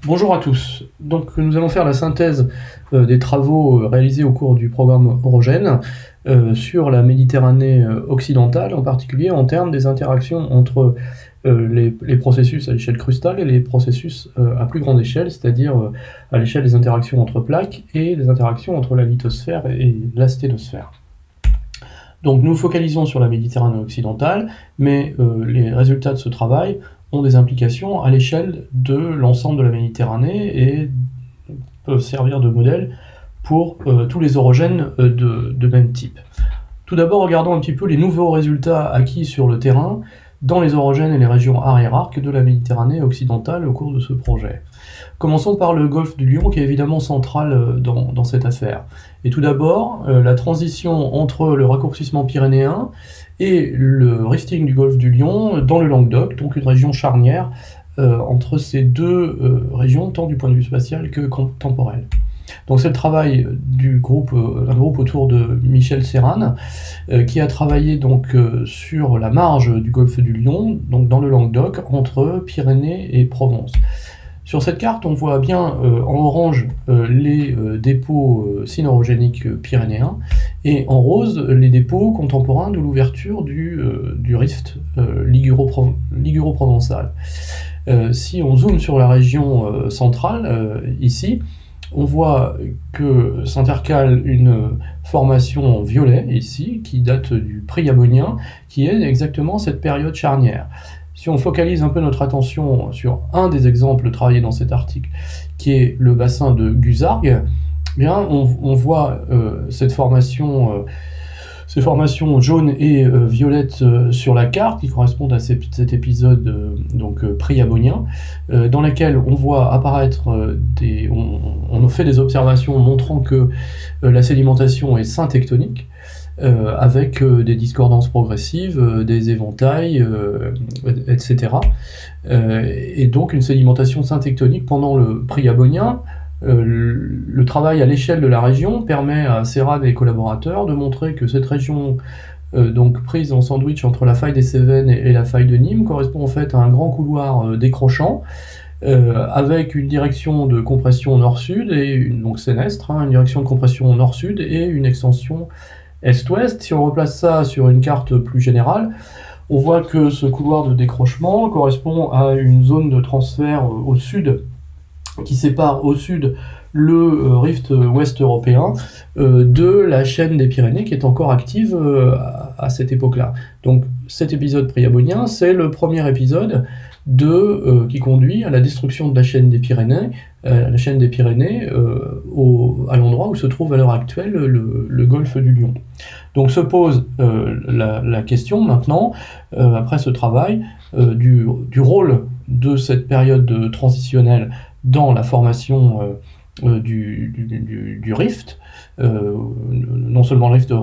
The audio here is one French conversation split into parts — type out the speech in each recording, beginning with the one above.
Bonjour à tous. Donc nous allons faire la synthèse des travaux réalisés au cours du programme Orogène sur la Méditerranée occidentale, en particulier en termes des interactions entre les processus à l'échelle crustale et les processus à plus grande échelle, c'est-à-dire à l'échelle des interactions entre plaques et des interactions entre la lithosphère et la sténosphère. Donc nous focalisons sur la Méditerranée occidentale, mais les résultats de ce travail ont des implications à l'échelle de l'ensemble de la Méditerranée et peuvent servir de modèle pour tous les orogènes de même type. Tout d'abord, regardons un petit peu les nouveaux résultats acquis sur le terrain dans les orogènes et les régions arrière-arc de la Méditerranée occidentale au cours de ce projet. Commençons par le golfe du Lion, qui est évidemment central dans cette affaire. Et tout d'abord, la transition entre le raccourcissement pyrénéen et le rifting du golfe du Lion dans le Languedoc, donc une région charnière entre ces deux régions, tant du point de vue spatial que temporel. Donc c'est le travail du groupe, un groupe autour de Michel Serran, qui a travaillé donc sur la marge du golfe du Lion, donc dans le Languedoc, entre Pyrénées et Provence. Sur cette carte, on voit bien en orange les dépôts synorogéniques pyrénéens et en rose les dépôts contemporains de l'ouverture du rift liguro-provençal. Si on zoome sur la région centrale, ici, on voit que s'intercale une formation en violet, ici, qui date du Priabonien, qui est exactement cette période charnière. Si on focalise un peu notre attention sur un des exemples travaillés dans cet article, qui est le bassin de Guzargues, eh bien on voit ces formations jaunes et violettes sur la carte, qui correspondent à cet épisode priabonien, dans laquelle on voit apparaître on fait des observations montrant que la sédimentation est syntectonique, avec des discordances progressives, des éventails, etc. Et donc une sédimentation syntectonique pendant le Priabonien. Le travail à l'échelle de la région permet à Serran et les collaborateurs de montrer que cette région, donc prise en sandwich entre la faille des Cévennes et la faille de Nîmes, correspond en fait à un grand couloir décrochant, avec une direction de compression nord-sud, donc sénestre, une direction de compression nord-sud et une extension est-ouest. Si on replace ça sur une carte plus générale, on voit que ce couloir de décrochement correspond à une zone de transfert au sud, qui sépare au sud le rift ouest européen de la chaîne des Pyrénées, qui est encore active à cette époque-là. Donc cet épisode priabonien, c'est le premier épisode qui conduit à la destruction de la chaîne des Pyrénées, à l'endroit où se trouve à l'heure actuelle le golfe du Lion. Donc se pose la question maintenant, après ce travail, du rôle de cette période transitionnelle dans la formation du rift, non seulement le rift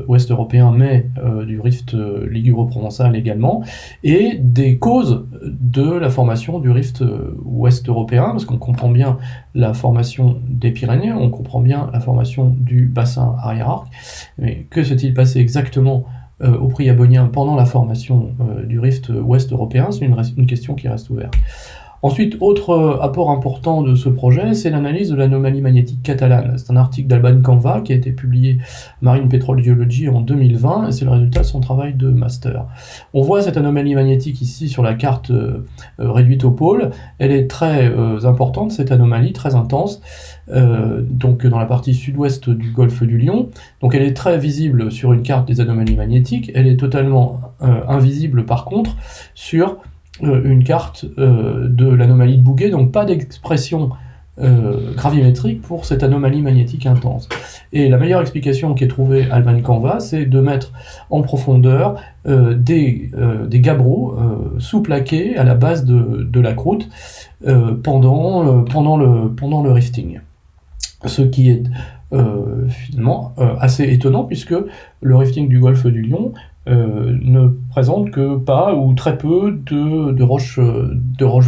ouest européen, mais du rift liguro-provençal également, et des causes de la formation du rift ouest européen, parce qu'on comprend bien la formation des Pyrénées, on comprend bien la formation du bassin arrière-arc, mais que s'est-il passé exactement au Priabonien pendant la formation du rift ouest européen? C'est une question qui reste ouverte. Ensuite, autre apport important de ce projet, c'est l'analyse de l'anomalie magnétique catalane. C'est un article d'Alban Canva qui a été publié Marine Petrol Geology en 2020, et c'est le résultat de son travail de master. On voit cette anomalie magnétique ici sur la carte réduite au pôle. Elle est très importante, cette anomalie, très intense, donc dans la partie sud-ouest du golfe du Lion. Donc elle est très visible sur une carte des anomalies magnétiques. Elle est totalement invisible par contre sur une carte de l'anomalie de Bouguer, donc pas d'expression gravimétrique pour cette anomalie magnétique intense. Et la meilleure explication qui est trouvée à Alban Canva, c'est de mettre en profondeur des gabbros sous-plaqués à la base de la croûte pendant le rifting. Ce qui est finalement assez étonnant, puisque le rifting du golfe du Lion ne présente que pas ou très peu de roches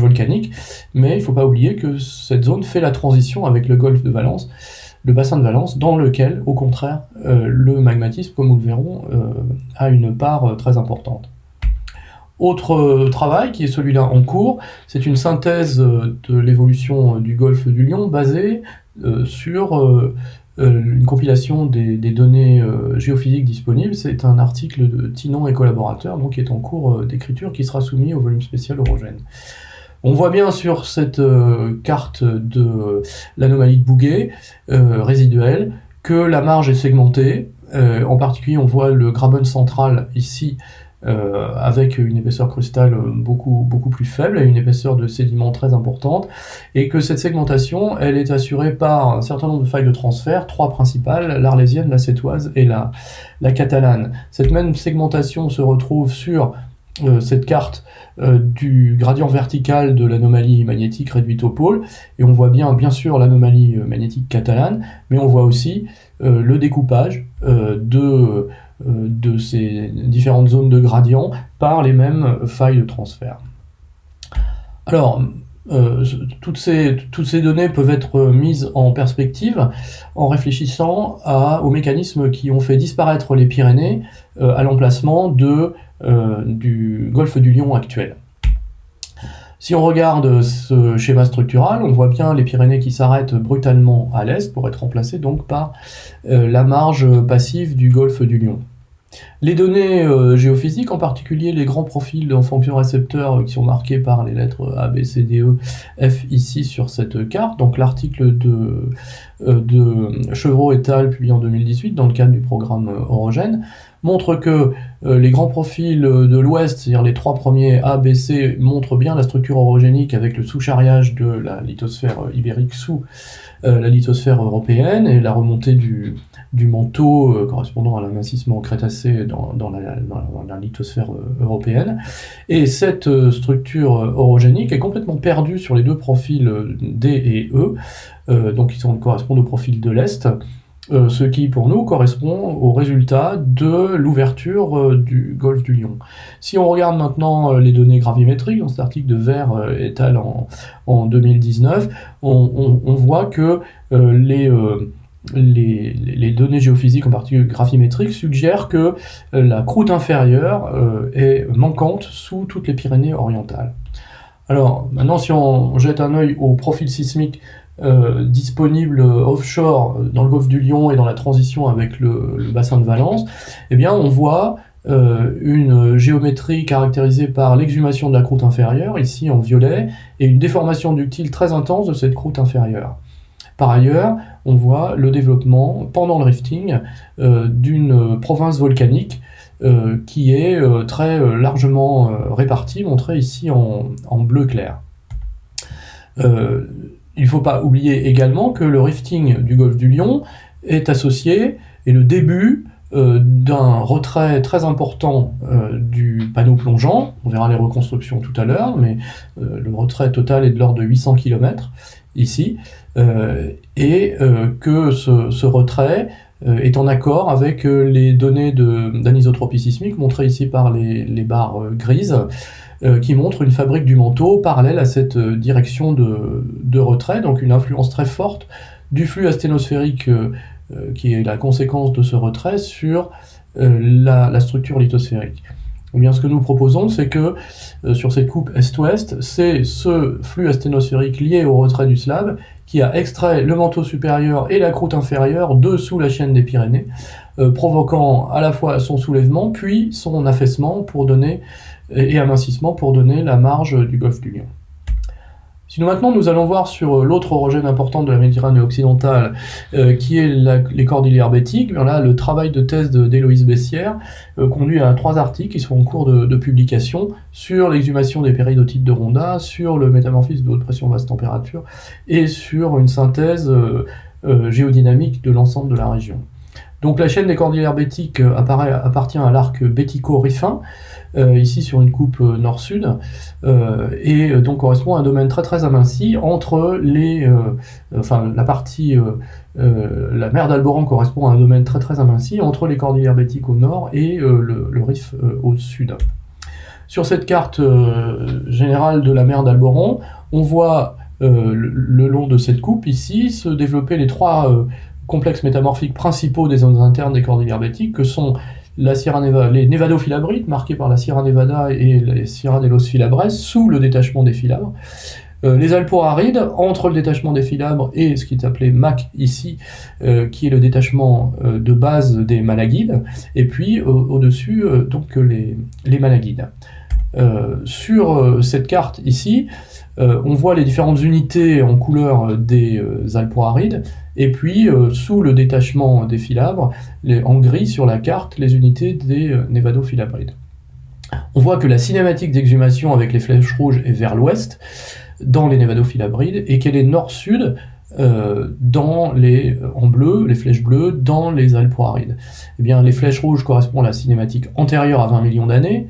volcaniques, mais il ne faut pas oublier que cette zone fait la transition avec le golfe de Valence, le bassin de Valence, dans lequel, au contraire, le magmatisme, comme nous le verrons, a une part très importante. Autre travail, qui est celui-là en cours, c'est une synthèse de l'évolution du golfe du Lion basée sur une compilation des données géophysiques disponibles. C'est un article de Tinon et collaborateurs, donc qui est en cours d'écriture, qui sera soumis au volume spécial Orogène. On voit bien sur cette carte de l'anomalie de Bouguer résiduelle que la marge est segmentée. En particulier, on voit le graben central ici avec une épaisseur crustale beaucoup plus faible et une épaisseur de sédiments très importante, et que cette segmentation, elle est assurée par un certain nombre de failles de transfert, 3 principales, l'arlésienne, la sétoise et la catalane. Cette même segmentation se retrouve sur cette carte du gradient vertical de l'anomalie magnétique réduite au pôle, et on voit bien sûr l'anomalie magnétique catalane, mais on voit aussi le découpage de ces différentes zones de gradient par les mêmes failles de transfert. Alors, toutes ces données peuvent être mises en perspective en réfléchissant aux mécanismes qui ont fait disparaître les Pyrénées à l'emplacement du golfe du Lion actuel. Si on regarde ce schéma structural, on voit bien les Pyrénées qui s'arrêtent brutalement à l'est pour être remplacées donc par la marge passive du golfe du Lion. Les données géophysiques, en particulier les grands profils de fonction récepteurs qui sont marqués par les lettres A, B, C, D, E, F ici sur cette carte, donc l'article de Chevreau et al. Publié en 2018 dans le cadre du programme Orogène, montre que les grands profils de l'ouest, c'est-à-dire les 3 premiers A, B, C, montrent bien la structure orogénique avec le sous-charriage de la lithosphère ibérique sous la lithosphère européenne et la remontée du manteau correspondant à l'amincissement crétacé dans la lithosphère européenne. Et cette structure orogénique est complètement perdue sur les 2 profils D et E, donc qui correspondent au profil de l'Est, ce qui pour nous correspond au résultat de l'ouverture du golfe du Lion. Si on regarde maintenant les données gravimétriques, dans cet article de Vert et al. En 2019, on voit que les données géophysiques, en particulier gravimétriques, suggèrent que la croûte inférieure est manquante sous toutes les Pyrénées orientales. Alors maintenant, si on jette un œil au profil sismique disponible offshore dans le golfe du Lion et dans la transition avec le bassin de Valence, eh bien on voit une géométrie caractérisée par l'exhumation de la croûte inférieure, ici en violet, et une déformation ductile très intense de cette croûte inférieure. Par ailleurs, on voit le développement, pendant le rifting, d'une province volcanique qui est très largement répartie, montrée ici en bleu clair. Il ne faut pas oublier également que le rifting du golfe du Lion est associé, et le début d'un retrait très important du panneau plongeant. On verra les reconstructions tout à l'heure, mais le retrait total est de l'ordre de 800 km ici, et que ce retrait est en accord avec les données d'anisotropie sismique montrées ici par les barres grises, qui montrent une fabrique du manteau parallèle à cette direction de retrait, donc une influence très forte du flux asténosphérique qui est la conséquence de ce retrait sur la structure lithosphérique. Eh bien, ce que nous proposons, c'est que sur cette coupe est-ouest, c'est ce flux asténosphérique lié au retrait du slab qui a extrait le manteau supérieur et la croûte inférieure dessous la chaîne des Pyrénées, provoquant à la fois son soulèvement puis son affaissement et amincissement pour donner la marge du golfe du Lion. Si maintenant nous allons voir sur l'autre orogène important de la Méditerranée occidentale, qui est les cordillères bétiques, bien là, le travail de thèse d'Héloïse Bessières conduit à 3 articles qui sont en cours de publication sur l'exhumation des péridotites de Ronda, sur le métamorphisme de haute pression basse température et sur une synthèse géodynamique de l'ensemble de la région. Donc la chaîne des cordillères bétiques appartient à l'arc bético-rifin, ici sur une coupe nord-sud, et donc correspond à un domaine très très aminci entre la mer d'Alboran correspond à un domaine très très aminci entre les cordillères bétiques au nord et le Rif au sud. Sur cette carte générale de la mer d'Alboran, on voit le long de cette coupe ici se développer les 3 complexes métamorphiques principaux des zones internes des cordillères bétiques, que sont les Nevado-filabrites, marqués par la Sierra Nevada et les Sierra de los Filabres, sous le détachement des filabres. Les alpo-arides, entre le détachement des filabres et ce qui est appelé MAC ici, qui est le détachement de base des malaguides, et puis au-dessus, donc les malaguides. Sur cette carte ici, on voit les différentes unités en couleur des alpo-arides, et puis sous le détachement des filabres, en gris sur la carte, les unités des Nevado-filabrides. On voit que la cinématique d'exhumation avec les flèches rouges est vers l'ouest, dans les Nevado-filabrides, et qu'elle est nord-sud en bleu, les flèches bleues, dans les alpo-arides. Eh bien, les flèches rouges correspondent à la cinématique antérieure à 20 millions d'années,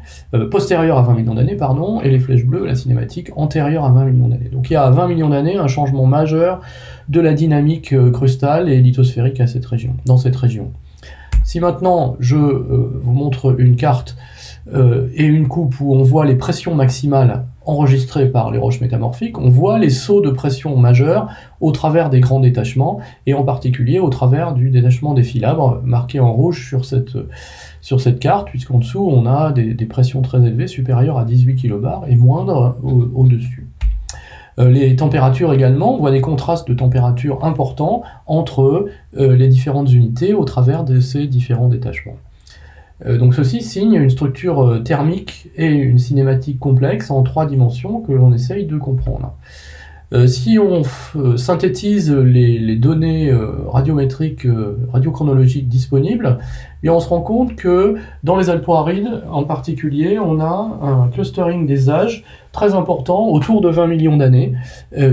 postérieure à 20 millions d'années, pardon, et les flèches bleues, la cinématique antérieure à 20 millions d'années. Donc il y a à 20 millions d'années un changement majeur de la dynamique crustale et lithosphérique dans cette région. Si maintenant je vous montre une carte et une coupe où on voit les pressions maximales enregistrées par les roches métamorphiques, on voit les sauts de pression majeurs au travers des grands détachements, et en particulier au travers du détachement des filabres, marqué en rouge sur cette carte, puisqu'en dessous on a des pressions très élevées, supérieures à 18 kbar, et moindres au-dessus. Les températures également, on voit des contrastes de température importants entre les différentes unités au travers de ces différents détachements. Donc ceci signe une structure thermique et une cinématique complexe en 3 dimensions que l'on essaye de comprendre. Si on synthétise les données radiométriques, radiochronologiques disponibles, et on se rend compte que dans les alpo-arides en particulier, on a un clustering des âges très important, autour de 20 millions d'années,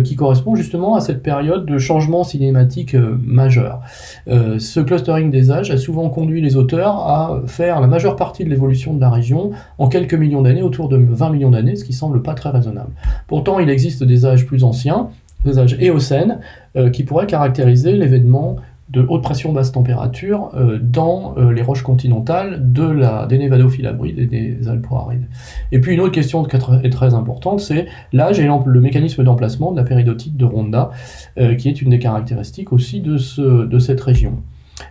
qui correspond justement à cette période de changement cinématique majeur. Ce clustering des âges a souvent conduit les auteurs à faire la majeure partie de l'évolution de la région en quelques millions d'années, autour de 20 millions d'années, ce qui semble pas très raisonnable. Pourtant, il existe des âges plus anciens, des âges éocènes, qui pourraient caractériser l'événement de haute pression basse température dans les roches continentales des Nevado-filabrides et des alpo-arides. Et puis une autre question qui est très importante, c'est l'âge et le mécanisme d'emplacement de la péridotite de Ronda, qui est une des caractéristiques aussi de cette région.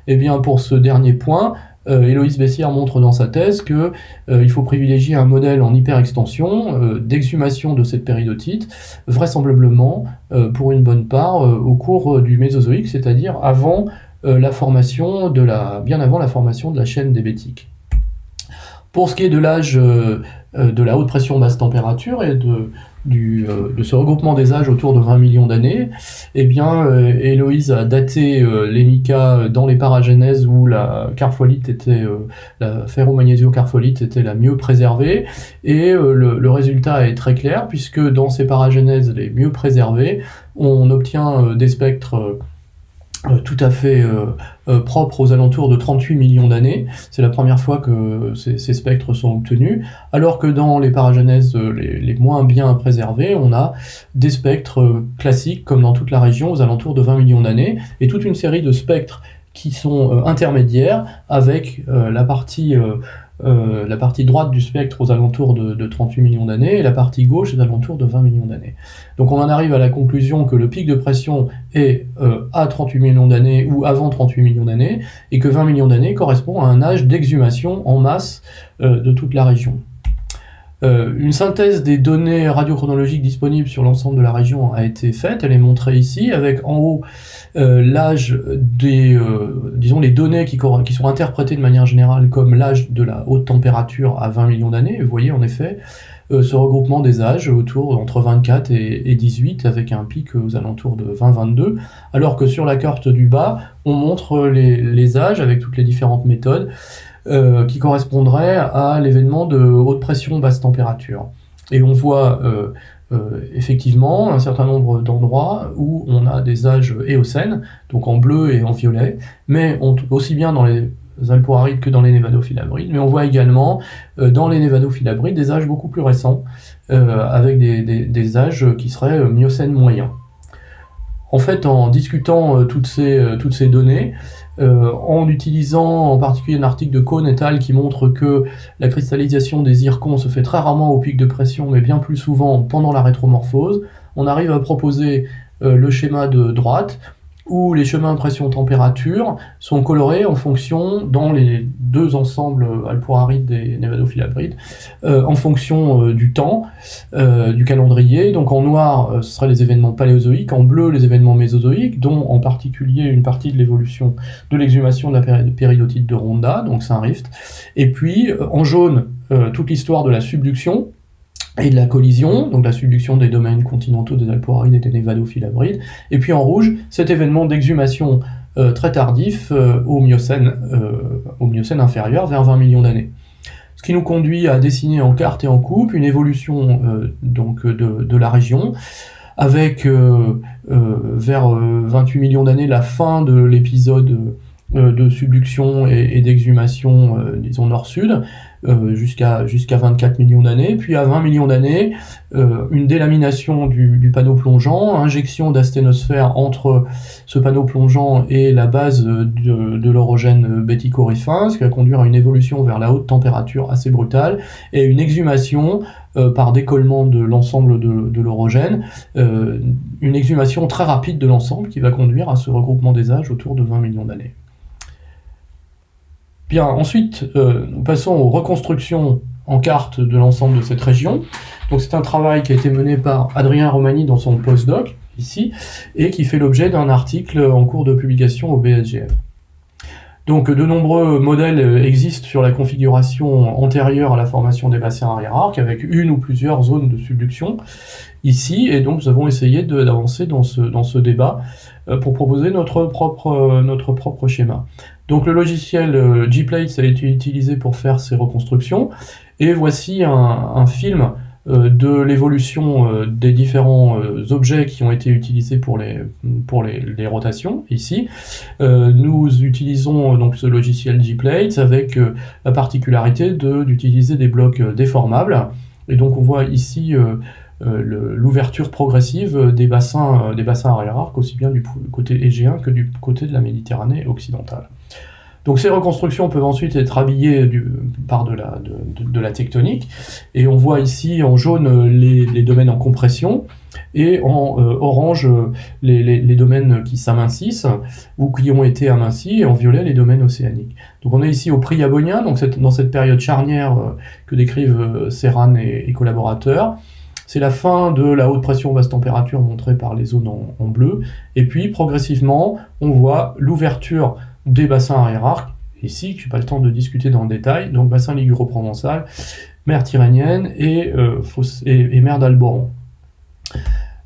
Et bien pour ce dernier point, Héloïse Bessières montre dans sa thèse qu'il faut privilégier un modèle en hyperextension d'exhumation de cette péridotite, vraisemblablement pour une bonne part au cours du Mésozoïque, c'est-à-dire bien avant la formation de la chaîne débétique. Pour ce qui est de l'âge de la haute pression basse température et de ce regroupement des âges autour de 20 millions d'années, eh bien, Héloïse a daté les micas dans les paragénèses où la ferromagnésiocarfolite était la mieux préservée, et le résultat est très clair, puisque dans ces paragénèses les mieux préservées, on obtient des spectres tout à fait propre aux alentours de 38 millions d'années. C'est la première fois que ces spectres sont obtenus, alors que dans les paragénèses les moins bien préservées, on a des spectres classiques, comme dans toute la région, aux alentours de 20 millions d'années, et toute une série de spectres qui sont intermédiaires, avec la partie droite du spectre aux alentours de 38 millions d'années, et la partie gauche aux alentours de 20 millions d'années. Donc on en arrive à la conclusion que le pic de pression est à 38 millions d'années ou avant 38 millions d'années, et que 20 millions d'années correspond à un âge d'exhumation en masse de toute la région. Une synthèse des données radiochronologiques disponibles sur l'ensemble de la région a été faite, elle est montrée ici, avec en haut l'âge disons les données qui sont interprétées de manière générale comme l'âge de la haute température à 20 millions d'années. Vous voyez en effet ce regroupement des âges entre 24 et 18, avec un pic aux alentours de 20-22, alors que sur la carte du bas, on montre les âges avec toutes les différentes méthodes qui correspondraient à l'événement de haute pression basse température. Et on voit effectivement un certain nombre d'endroits où on a des âges éocènes, donc en bleu et en violet, mais aussi bien dans les alpo-arides que dans les Nevado-filabrides, mais on voit également dans les Nevado-filabrides des âges beaucoup plus récents, avec des âges qui seraient miocènes moyens. En fait, en discutant toutes ces données, en utilisant en particulier un article de Cohn et al. Qui montre que la cristallisation des zircons se fait très rarement au pic de pression, mais bien plus souvent pendant la rétromorphose, on arrive à proposer le schéma de droite, où les chemins pression-température sont colorés en fonction, dans les deux ensembles alpo-arides et névado-filabrides, en fonction du temps, du calendrier. Donc en noir, ce seraient les événements paléozoïques, en bleu, les événements mésozoïques, dont en particulier une partie de l'évolution de l'exhumation de la péridotite de Ronda, donc c'est un rift. Et puis en jaune, toute l'histoire de la subduction et de la collision, donc la subduction des domaines continentaux des alpo-arides et des névado-filabrides, et puis en rouge, cet événement d'exhumation très tardif au Miocène inférieur, vers 20 millions d'années. Ce qui nous conduit à dessiner en carte et en coupe une évolution donc de la région, avec vers 28 millions d'années la fin de l'épisode de subduction et d'exhumation, disons nord-sud, jusqu'à 24 millions d'années, puis à 20 millions d'années, une délamination du panneau plongeant, injection d'asténosphère entre ce panneau plongeant et la base de l'orogène béticorifin, ce qui va conduire à une évolution vers la haute température assez brutale, et une exhumation par décollement de l'ensemble de l'orogène, une exhumation très rapide de l'ensemble qui va conduire à ce regroupement des âges autour de 20 millions d'années. Bien, ensuite, nous passons aux reconstructions en carte de l'ensemble de cette région. Donc c'est un travail qui a été mené par Adrien Romani dans son postdoc, ici, et qui fait l'objet d'un article en cours de publication au BSGF. Donc de nombreux modèles existent sur la configuration antérieure à la formation des bassins hiérarques, avec une ou plusieurs zones de subduction ici, et donc nous avons essayé d'avancer dans ce débat pour proposer notre propre schéma. Donc le logiciel Gplates a été utilisé pour faire ces reconstructions, et voici un film de l'évolution des différents objets qui ont été utilisés pour les rotations, ici. Nous utilisons donc ce logiciel Gplates avec la particularité d'utiliser des blocs déformables, et donc on voit ici l'ouverture progressive des bassins hiérarques, aussi bien du côté égéen que du côté de la Méditerranée occidentale. Donc ces reconstructions peuvent ensuite être habillées par de la tectonique, et on voit ici en jaune les domaines en compression, et en orange les domaines qui s'amincissent, ou qui ont été amincis, et en violet les domaines océaniques. Donc on est ici au Priabonien, donc dans cette période charnière que décrivent Serran et collaborateurs. C'est la fin de la haute pression basse température montrée par les zones en bleu, et puis progressivement on voit l'ouverture des bassins hiérarques, ici, que je n'ai pas le temps de discuter dans le détail, donc bassin liguro-provençal, mer Tyrrhénienne et mer d'Alboran.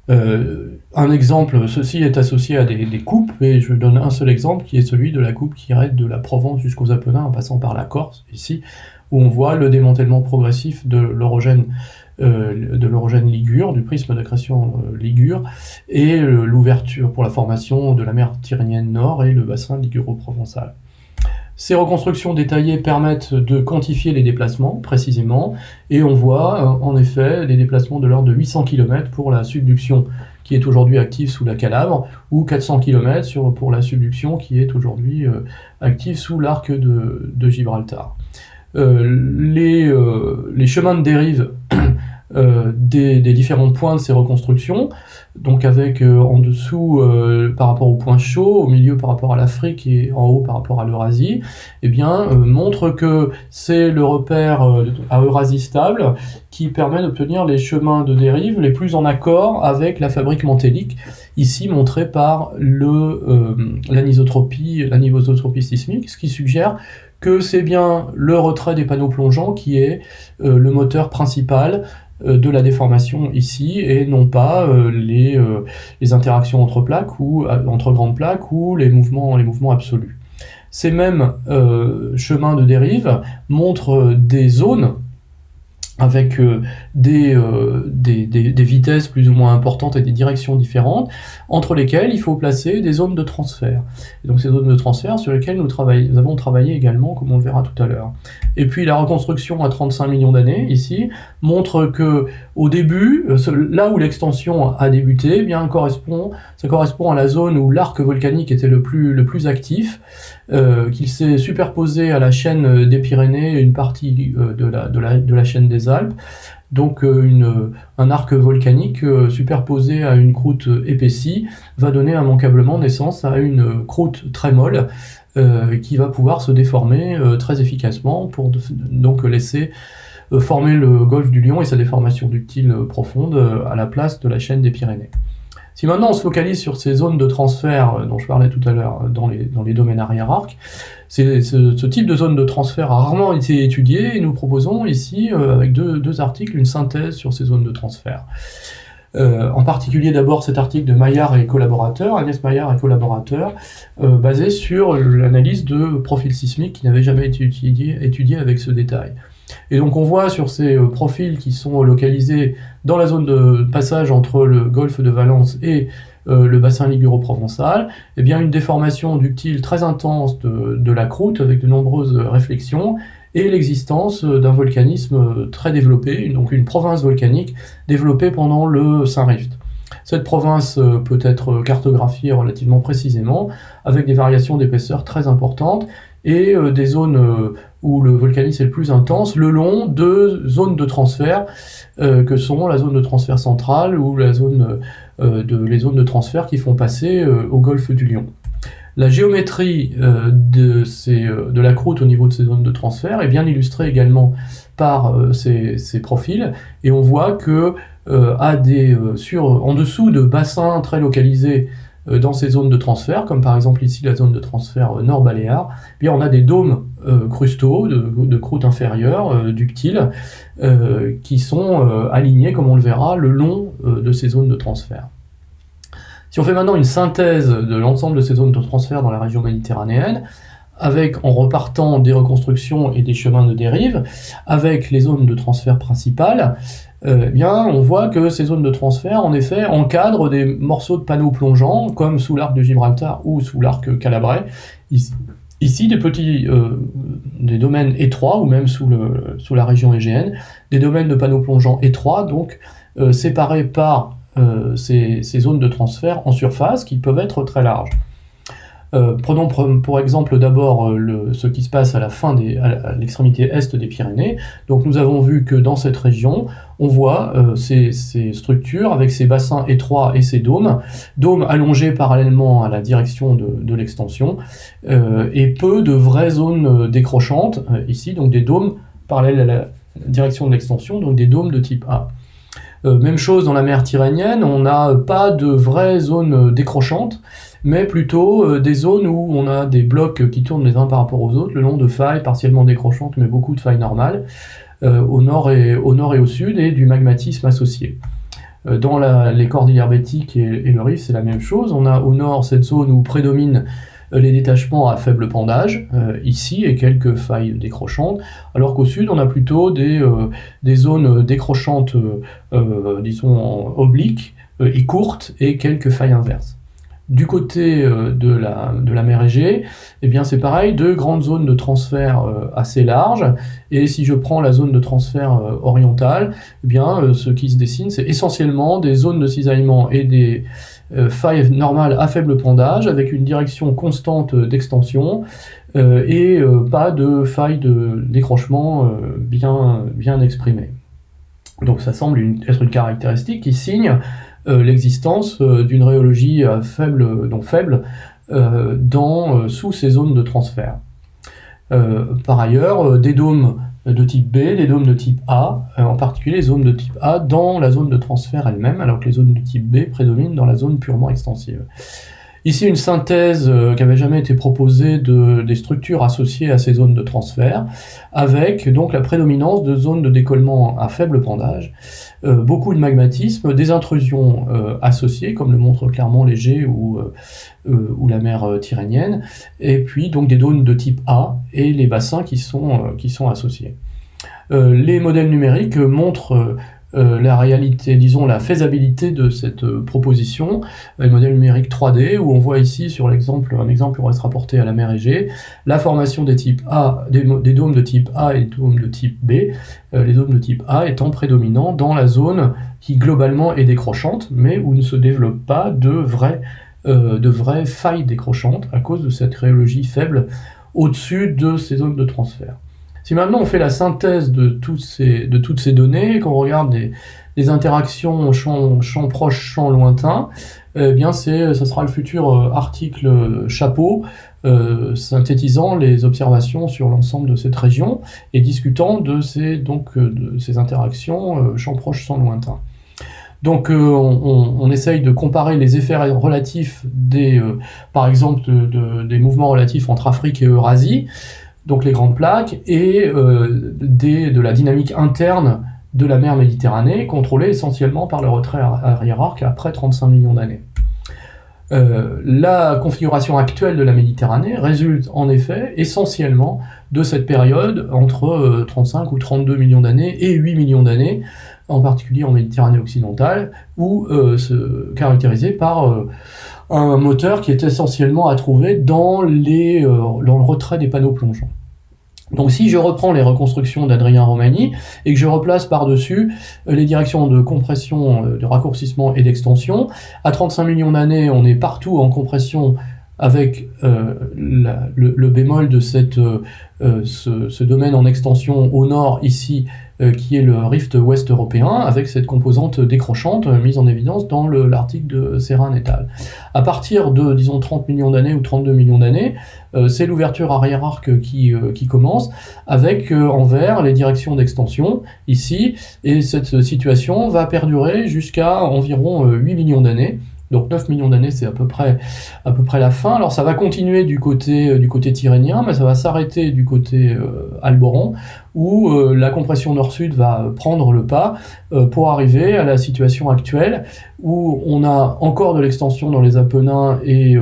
Un exemple, ceci est associé à des coupes, et je donne un seul exemple, qui est celui de la coupe qui irait de la Provence jusqu'aux Apennins, en passant par la Corse, ici, où on voit le démantèlement progressif de l'orogène ligure, du prisme d'accrétion ligure, et l'ouverture pour la formation de la mer Tyrrhénienne Nord et le bassin liguro-provençal. Ces reconstructions détaillées permettent de quantifier les déplacements précisément, et on voit en effet des déplacements de l'ordre de 800 km pour la subduction qui est aujourd'hui active sous la Calabre, ou 400 km pour la subduction qui est aujourd'hui active sous l'arc de Gibraltar. Les chemins de dérive des différents points de ces reconstructions, donc avec en dessous par rapport au point chaud, au milieu par rapport à l'Afrique et en haut par rapport à l'Eurasie, eh bien montre que c'est le repère à Eurasie stable qui permet d'obtenir les chemins de dérive les plus en accord avec la fabrique mantélique, ici montrée par l'anisotropie sismique, ce qui suggère que c'est bien le retrait des panneaux plongeants qui est le moteur principal de la déformation ici, et non pas les interactions entre plaques ou entre grandes plaques ou les mouvements absolus. Ces mêmes chemins de dérive montrent des zones avec des vitesses plus ou moins importantes et des directions différentes, entre lesquelles il faut placer des zones de transfert. Et donc ces zones de transfert sur lesquelles nous avons travaillé également, comme on le verra tout à l'heure. Et puis la reconstruction à 35 millions d'années, ici, montre que au début, là où l'extension a débuté, eh bien, ça correspond à la zone où l'arc volcanique était le plus actif, qu'il s'est superposé à la chaîne des Pyrénées, une partie de la chaîne des Alpes, Donc un arc volcanique superposé à une croûte épaissie va donner immanquablement naissance à une croûte très molle qui va pouvoir se déformer très efficacement pour donc laisser former le golfe du Lion et sa déformation ductile profonde à la place de la chaîne des Pyrénées. Si maintenant on se focalise sur ces zones de transfert dont je parlais tout à l'heure dans les domaines arrière-arc, ce type de zone de transfert a rarement été étudié et nous proposons ici, avec deux articles, une synthèse sur ces zones de transfert. En particulier d'abord cet article de Maillard et collaborateurs, Agnès Maillard et collaborateurs, basé sur l'analyse de profils sismiques qui n'avaient jamais été étudiés avec ce détail. Et donc on voit sur ces profils qui sont localisés dans la zone de passage entre le golfe de Valence et le bassin liguro-provençal, eh bien une déformation ductile très intense de la croûte avec de nombreuses réflexions et l'existence d'un volcanisme très développé, donc une province volcanique développée pendant le Saint-Rift. Cette province peut être cartographiée relativement précisément avec des variations d'épaisseur très importantes et des zones où le volcanisme est le plus intense, le long de zones de transfert que sont la zone de transfert centrale ou les zones de transfert qui font passer au golfe du Lion. La géométrie de la croûte au niveau de ces zones de transfert est bien illustrée également par ces profils, et on voit que en dessous de bassins très localisés dans ces zones de transfert, comme par exemple ici la zone de transfert nord-baléare, eh bien on a des dômes crustaux de croûte inférieure, ductiles, qui sont alignés, comme on le verra, le long de ces zones de transfert. Si on fait maintenant une synthèse de l'ensemble de ces zones de transfert dans la région méditerranéenne, en repartant des reconstructions et des chemins de dérive, avec les zones de transfert principales, eh bien, on voit que ces zones de transfert, en effet, encadrent des morceaux de panneaux plongeants, comme sous l'arc de Gibraltar ou sous l'arc calabrais. Ici des domaines étroits, ou même sous la région égéenne, des domaines de panneaux plongeants étroits, donc séparés par ces zones de transfert en surface, qui peuvent être très larges. Prenons pour exemple d'abord ce qui se passe à l'extrémité est des Pyrénées. Donc nous avons vu que dans cette région, on voit ces structures avec ces bassins étroits et ces dômes allongés parallèlement à la direction de l'extension, et peu de vraies zones décrochantes, ici, donc des dômes parallèles à la direction de l'extension, donc des dômes de type A. Même chose dans la mer Tyrrhénienne, on n'a pas de vraies zones décrochantes, mais plutôt des zones où on a des blocs qui tournent les uns par rapport aux autres, le long de failles partiellement décrochantes, mais beaucoup de failles normales, au nord et au sud, et du magmatisme associé. Dans les cordillères Bétiques et le Rif, c'est la même chose. On a au nord cette zone où prédominent les détachements à faible pendage, ici, et quelques failles décrochantes, alors qu'au sud, on a plutôt des zones décrochantes, disons, obliques et courtes, et quelques failles inverses. Du côté de la mer Égée, eh bien c'est pareil, deux grandes zones de transfert assez larges, et si je prends la zone de transfert orientale, eh bien ce qui se dessine, c'est essentiellement des zones de cisaillement et des failles normales à faible pendage, avec une direction constante d'extension, et pas de failles de décrochement bien exprimées. Donc ça semble être une caractéristique qui signe l'existence d'une rhéologie faible sous ces zones de transfert. Par ailleurs, des dômes de type B, des dômes de type A, en particulier les zones de type A dans la zone de transfert elle-même, alors que les zones de type B prédominent dans la zone purement extensive. Ici, une synthèse qui n'avait jamais été proposée des structures associées à ces zones de transfert, avec donc la prédominance de zones de décollement à faible pendage, beaucoup de magmatisme, des intrusions associées, comme le montre clairement l'Égée ou la mer Tyrrhénienne, et puis donc des dômes de type A et les bassins qui sont associés. Les modèles numériques montrent la réalité, disons la faisabilité de cette proposition, le modèle numérique 3D, où on voit ici sur un exemple où on va se rapporter à la mer Égée, la formation des types A, des dômes de type A et des dômes de type B, les dômes de type A étant prédominants dans la zone qui globalement est décrochante, mais où ne se développe pas de vraies failles décrochantes à cause de cette rhéologie faible au-dessus de ces zones de transfert. Si maintenant on fait la synthèse de toutes ces données, qu'on regarde les interactions champ proche, champ lointain, eh bien ça sera le futur article chapeau synthétisant les observations sur l'ensemble de cette région et discutant de ces interactions champ proche, champ lointain. Donc on essaye de comparer les effets relatifs par exemple des mouvements relatifs entre Afrique et Eurasie, donc les grandes plaques, et de la dynamique interne de la mer Méditerranée, contrôlée essentiellement par le retrait arrière-arc après 35 millions d'années. La configuration actuelle de la Méditerranée résulte en effet essentiellement de cette période entre 35 ou 32 millions d'années et 8 millions d'années, en particulier en Méditerranée occidentale, caractérisée par un moteur qui est essentiellement à trouver dans le retrait des panneaux plongeants. Donc si je reprends les reconstructions d'Adrien Romani et que je replace par-dessus les directions de compression, de raccourcissement et d'extension, à 35 millions d'années, on est partout en compression avec le bémol de ce domaine en extension au nord ici, qui est le rift ouest européen, avec cette composante décrochante mise en évidence dans l'article de Serrin et al. À partir de, disons, 30 millions d'années ou 32 millions d'années, c'est l'ouverture arrière-arc qui commence, avec en vert les directions d'extension, ici, et cette situation va perdurer jusqu'à environ 8 millions d'années. Donc 9 millions d'années, c'est à peu près la fin. Alors ça va continuer du côté tyrrhénien, mais ça va s'arrêter du côté alboran, où la compression nord-sud va prendre le pas pour arriver à la situation actuelle, où on a encore de l'extension dans les Apennins et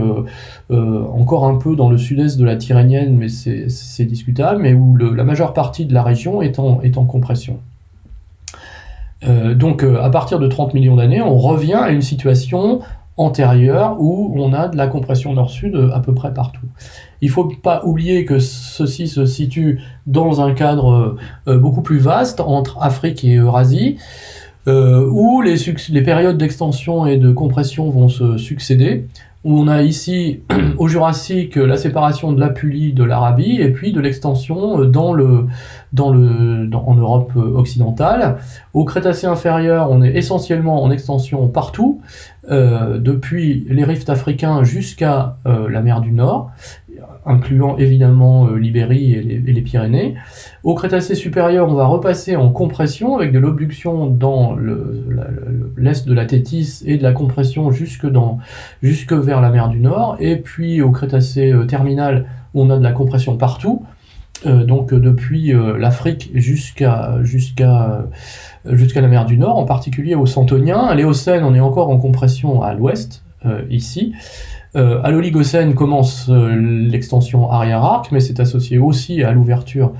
encore un peu dans le sud-est de la Tyrrhénienne, mais c'est discutable, mais où la majeure partie de la région est en compression. Donc à partir de 30 millions d'années, on revient à une situation antérieure où on a de la compression nord-sud à peu près partout. Il ne faut pas oublier que ceci se situe dans un cadre beaucoup plus vaste entre Afrique et Eurasie, où les périodes d'extension et de compression vont se succéder, où on a ici, au Jurassique, la séparation de l'Apulie de l'Arabie, et puis de l'extension en Europe occidentale. Au Crétacé inférieur, on est essentiellement en extension partout, depuis les rifts africains jusqu'à la mer du Nord, incluant évidemment l'Ibérie et les Pyrénées. Au Crétacé supérieur, on va repasser en compression avec de l'obduction dans l'est de la Thétis et de la compression jusque vers la mer du Nord. Et puis au Crétacé terminal, on a de la compression partout, donc depuis l'Afrique jusqu'à la mer du Nord, en particulier au Centonien. À l'Éocène, on est encore en compression à l'ouest, ici. À l'Oligocène commence l'extension arrière-arc, mais c'est associé aussi à l'ouverture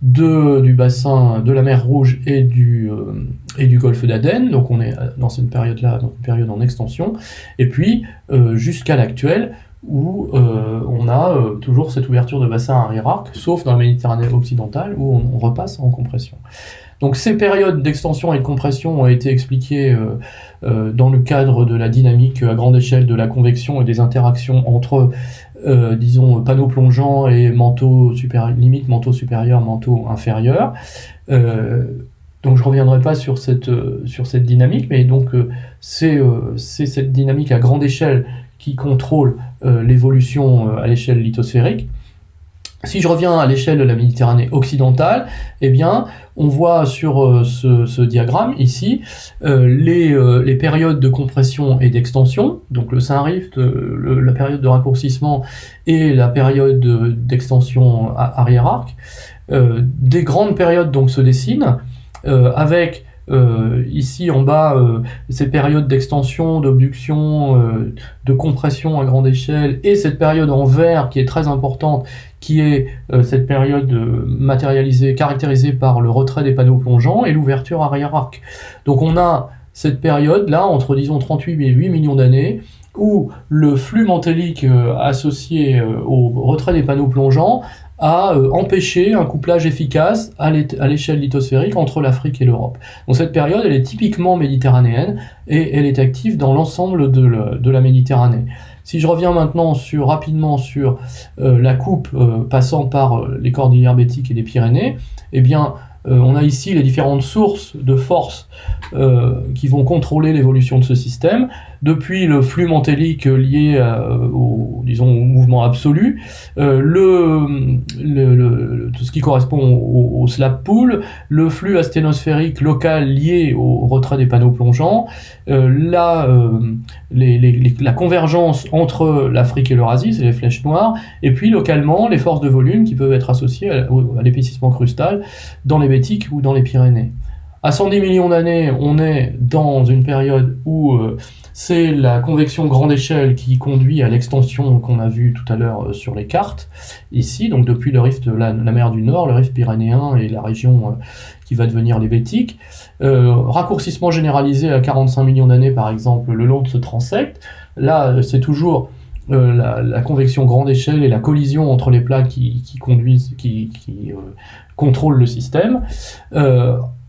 du bassin de la mer Rouge et du golfe d'Aden, donc on est dans cette période-là, dans une période en extension, et puis jusqu'à l'actuel, où on a toujours cette ouverture de bassin arrière-arc, sauf dans la Méditerranée occidentale, où on repasse en compression. Donc ces périodes d'extension et de compression ont été expliquées dans le cadre de la dynamique à grande échelle de la convection et des interactions entre, disons, panneaux plongeants et limite manteau supérieur, manteau inférieur. Donc je ne reviendrai pas sur cette dynamique, mais donc c'est cette dynamique à grande échelle qui contrôle l'évolution à l'échelle lithosphérique. Si je reviens à l'échelle de la Méditerranée occidentale, eh bien, on voit sur ce diagramme ici les périodes de compression et d'extension, donc le Saint-Rift, la période de raccourcissement et la période d'extension arrière-arc. Des grandes périodes donc se dessinent, avec ici en bas ces périodes d'extension, d'obduction, de compression à grande échelle, et cette période en vert qui est très importante, qui est cette période caractérisée par le retrait des panneaux plongeants et l'ouverture arrière-arc. Donc on a cette période-là, entre disons 38 et 8 millions d'années, où le flux mantélique associé au retrait des panneaux plongeants a empêché un couplage efficace à l'échelle lithosphérique entre l'Afrique et l'Europe. Donc cette période, elle est typiquement méditerranéenne, et elle est active dans l'ensemble de la Méditerranée. Si je reviens maintenant rapidement sur la coupe passant par les cordillères Bétiques et les Pyrénées, eh bien, on a ici les différentes sources de force qui vont contrôler l'évolution de ce système, depuis le flux mantélique lié au mouvement absolu, tout ce qui correspond au slab pool, le flux asténosphérique local lié au retrait des panneaux plongeants, la convergence entre l'Afrique et l'Eurasie, c'est les flèches noires, et puis localement les forces de volume qui peuvent être associées à l'épaississement crustal dans les Bétiques ou dans les Pyrénées. À 110 millions d'années, on est dans une période où c'est la convection grande échelle qui conduit à l'extension qu'on a vue tout à l'heure sur les cartes, ici, donc depuis le rift de la mer du Nord, le rift pyrénéen et la région qui va devenir les Bétiques. Raccourcissement généralisé à 45 millions d'années, par exemple, le long de ce transect. Là, c'est toujours la convection grande échelle et la collision entre les plaques qui contrôlent le système.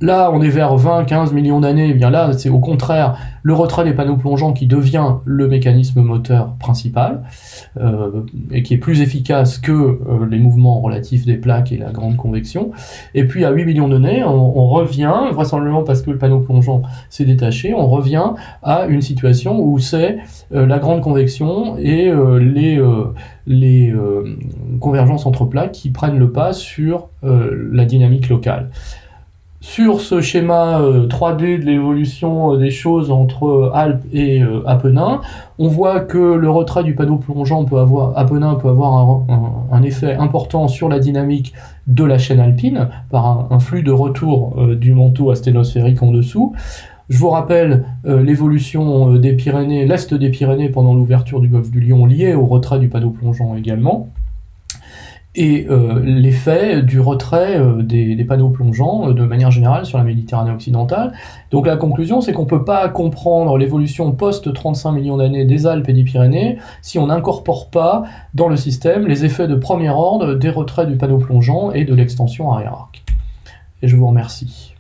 Là, on est vers 20-15 millions d'années, et bien là, c'est au contraire le retrait des panneaux plongeants qui devient le mécanisme moteur principal, et qui est plus efficace que les mouvements relatifs des plaques et la grande convection. Et puis à 8 millions d'années, on revient, vraisemblablement parce que le panneau plongeant s'est détaché, on revient à une situation où c'est la grande convection et les convergences entre plaques qui prennent le pas sur la dynamique locale. Sur ce schéma 3D de l'évolution des choses entre Alpes et Apennins, on voit que le retrait du panneau plongeant Apennin peut avoir un effet important sur la dynamique de la chaîne alpine, par un flux de retour du manteau asténosphérique en dessous. Je vous rappelle l'évolution des Pyrénées, l'est des Pyrénées pendant l'ouverture du golfe du Lion, liée au retrait du panneau plongeant également, et l'effet du retrait des panneaux plongeants de manière générale sur la Méditerranée occidentale. Donc la conclusion, c'est qu'on ne peut pas comprendre l'évolution post-35 millions d'années des Alpes et des Pyrénées si on n'incorpore pas dans le système les effets de premier ordre des retraits du panneau plongeant et de l'extension arrière-arc. Et je vous remercie.